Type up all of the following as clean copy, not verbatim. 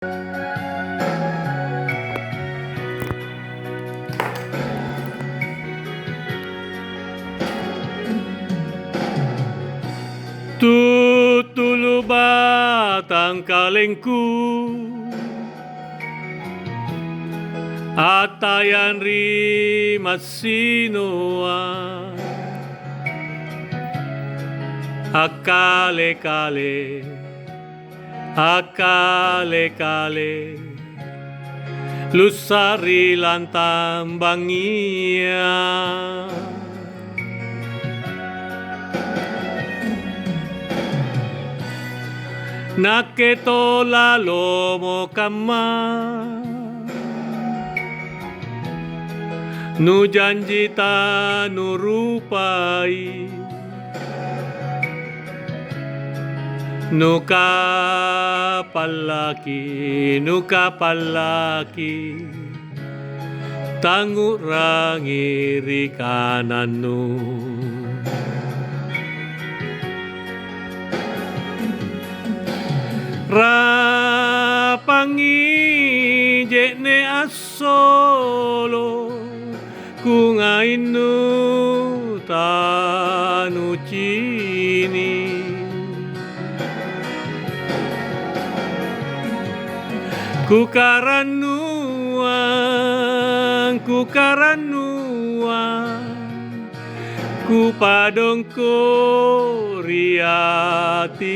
Tutulu batang kalengku atayan ri masinoa akale-kale lusari lantang bangia naketo lalo mo kama nu janjita nu rupai nuka palaki tangurangi rikananu rapangi jekne asolo kungainu tanu cini kukaranuang kupadongko riatingku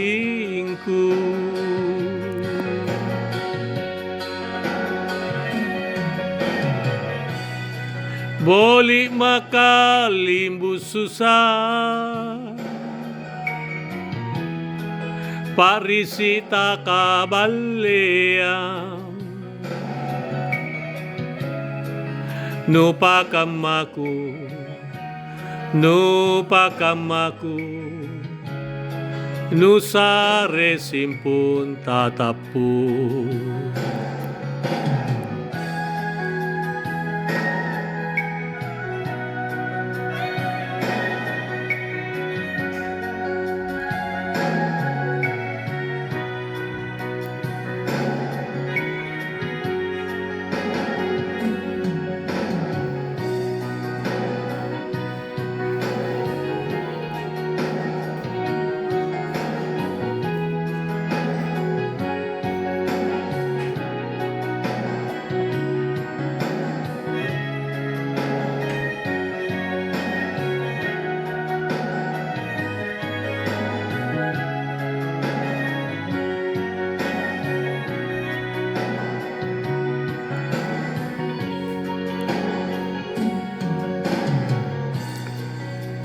bolik makalimbu susah parisita kabaleam nupakamaku nusare simpun tatapu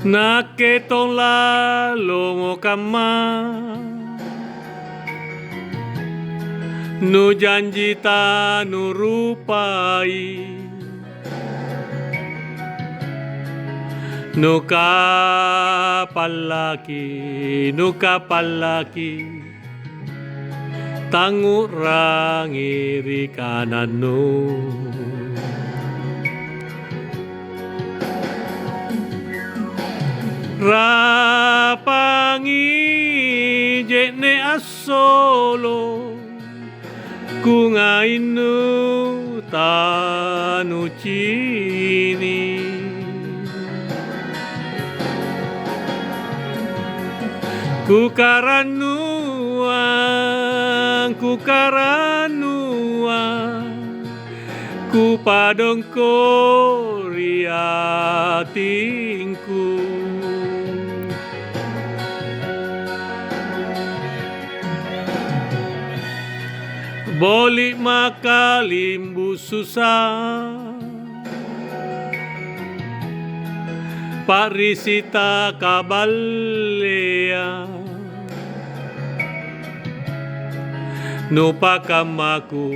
naketong lalo kama nu janjita nu rupai nuka palaki tangurangi rikananu rapangi jekne asolo kungainu tanu cini kukaranuang kupadongko riatingku bolik makalimbu susah parisita kabalea nupakamaku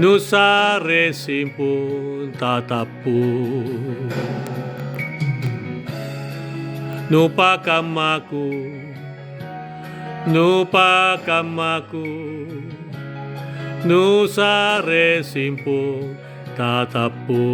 nusare simpun tatapu nupakamaku nusare simpun tatapu